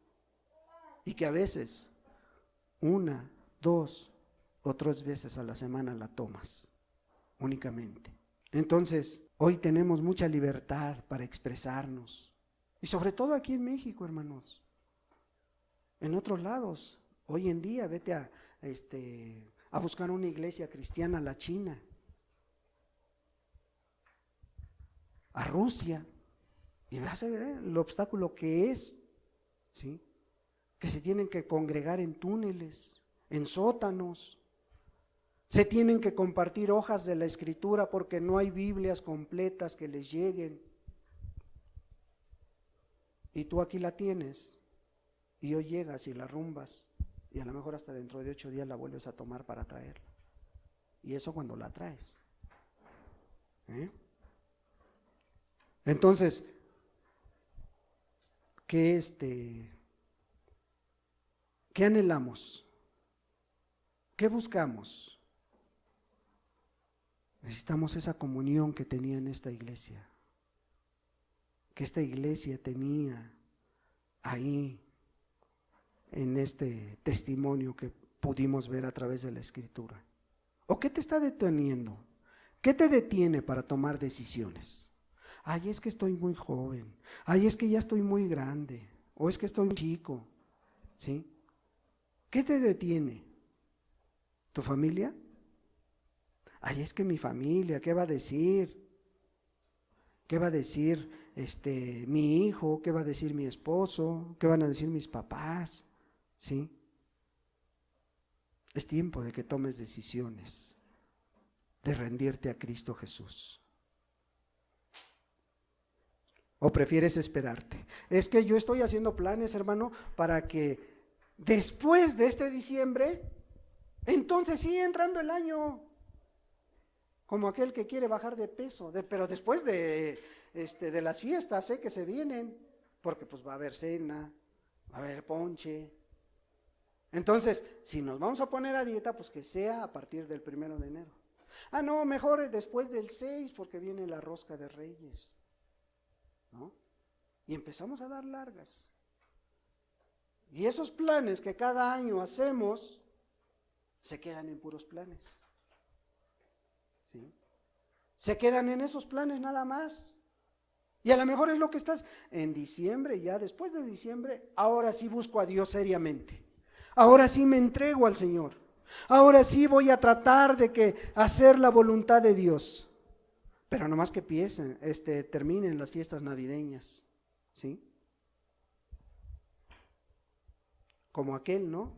Y que a veces, 1, 2 o 3 veces a la semana la tomas, únicamente. Entonces, hoy tenemos mucha libertad para expresarnos. Y sobre todo aquí en México, hermanos. En otros lados, hoy en día, vete a buscar una iglesia cristiana a la China, a Rusia, y vas a ver el obstáculo que es, ¿sí? Que se tienen que congregar en túneles, en sótanos, se tienen que compartir hojas de la Escritura porque no hay Biblias completas que les lleguen. Y tú aquí la tienes, y hoy llegas y la rumbas, y a lo mejor hasta dentro de 8 días la vuelves a tomar para traerla. Y eso cuando la traes. Entonces, ¿qué anhelamos? ¿Qué buscamos? Necesitamos esa comunión que tenía en esta iglesia, que esta iglesia tenía ahí en este testimonio que pudimos ver a través de la Escritura. ¿O qué te está deteniendo? ¿Qué te detiene para tomar decisiones? Ay, es que estoy muy joven. Ay, es que ya estoy muy grande. O es que estoy muy chico. ¿Sí? ¿Qué te detiene? ¿Tu familia? Ay, es que mi familia, ¿qué va a decir? ¿Qué va a decir mi hijo? ¿Qué va a decir mi esposo? ¿Qué van a decir mis papás? ¿Sí? Es tiempo de que tomes decisiones, de rendirte a Cristo Jesús. ¿O prefieres esperarte? Es que yo estoy haciendo planes, hermano, para que después de este diciembre, entonces sí, entrando el año, como aquel que quiere bajar de peso, pero después de las fiestas que se vienen, porque pues va a haber cena, va a haber ponche. Entonces, si nos vamos a poner a dieta, pues que sea a partir del 1 de enero. Ah, no, mejor después del 6, porque viene la rosca de Reyes, ¿no? Y empezamos a dar largas. Y esos planes que cada año hacemos, se quedan en puros planes. ¿Sí? Se quedan en esos planes nada más. Y a lo mejor es lo que estás en diciembre, ya después de diciembre, ahora sí busco a Dios seriamente. Ahora sí me entrego al Señor. Ahora sí voy a tratar de hacer la voluntad de Dios. Pero nomás que terminen las fiestas navideñas, ¿sí? como aquel, ¿no?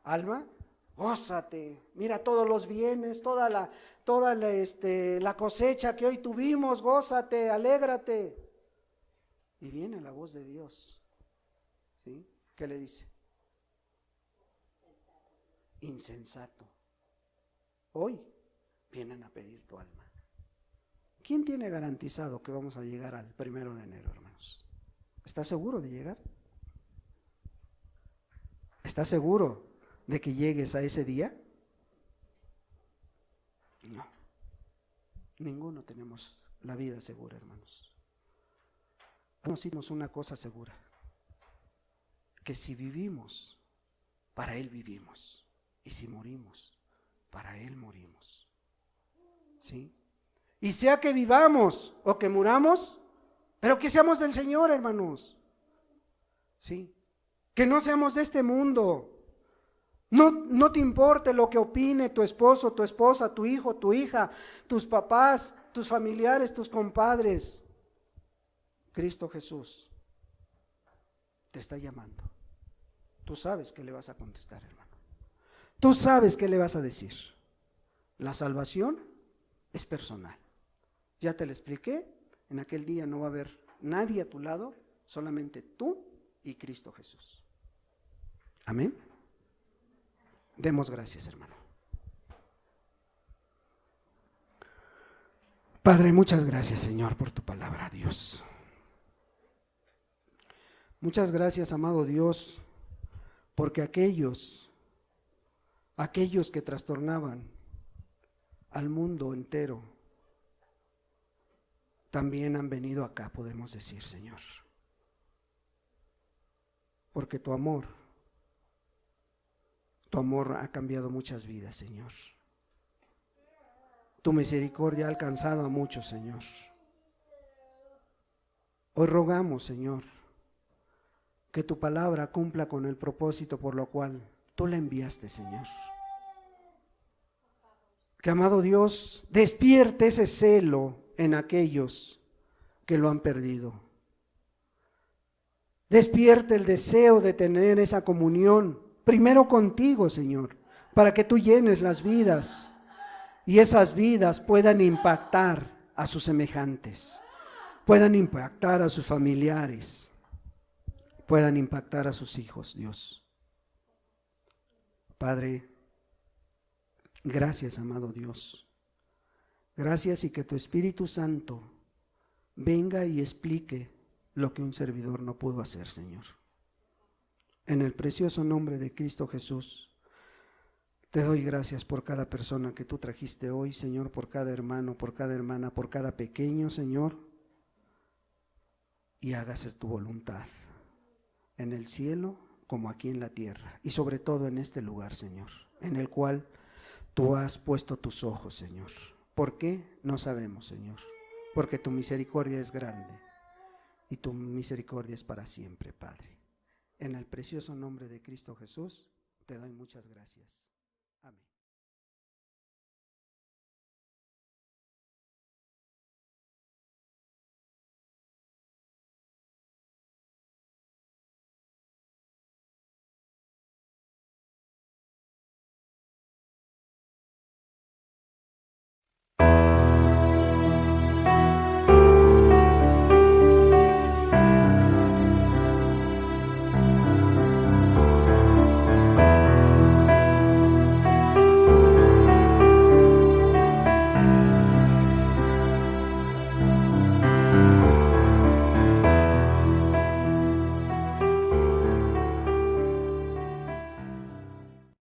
Alma, gózate, mira todos los bienes, toda la cosecha que hoy tuvimos, gózate, alégrate. Y viene la voz de Dios, ¿sí? ¿Qué le dice? Insensato. Hoy vienen a pedir tu alma. ¿Quién tiene garantizado que vamos a llegar al 1 de enero, hermanos? ¿Estás seguro de llegar? ¿Estás seguro de que llegues a ese día? No. Ninguno tenemos la vida segura, hermanos. Nos una cosa segura, que si vivimos, para Él vivimos, y si morimos, para Él morimos. ¿Sí? Y sea que vivamos o que muramos, pero que seamos del Señor, hermanos. ¿Sí? Que no seamos de este mundo. No te importe lo que opine tu esposo, tu esposa, tu hijo, tu hija, tus papás, tus familiares, tus compadres. Cristo Jesús te está llamando. Tú sabes qué le vas a contestar, hermano. Tú sabes qué le vas a decir. La salvación es personal. Ya te lo expliqué. En aquel día no va a haber nadie a tu lado, solamente tú y Cristo Jesús. Amén. Demos gracias, hermano. Padre, muchas gracias, Señor, por tu palabra, Dios. Muchas gracias, amado Dios, porque aquellos que trastornaban al mundo entero, también han venido acá, podemos decir, Señor. Porque tu amor ha cambiado muchas vidas, Señor. Tu misericordia ha alcanzado a muchos, Señor. Hoy rogamos, Señor, que tu palabra cumpla con el propósito por lo cual tú la enviaste, Señor. Que, amado Dios, despierte ese celo en aquellos que lo han perdido. Despierte el deseo de tener esa comunión, primero contigo, Señor, para que tú llenes las vidas y esas vidas puedan impactar a sus semejantes, puedan impactar a sus familiares, puedan impactar a sus hijos, Dios. Padre, gracias, amado Dios. Gracias, y que tu Espíritu Santo venga y explique lo que un servidor no pudo hacer, Señor. En el precioso nombre de Cristo Jesús, te doy gracias por cada persona que tú trajiste hoy, Señor, por cada hermano, por cada hermana, por cada pequeño, Señor, y hágase tu voluntad en el cielo como aquí en la tierra, y sobre todo en este lugar, Señor, en el cual tú has puesto tus ojos, Señor. ¿Por qué? No sabemos, Señor, porque tu misericordia es grande y tu misericordia es para siempre, Padre. En el precioso nombre de Cristo Jesús, te doy muchas gracias. Amén.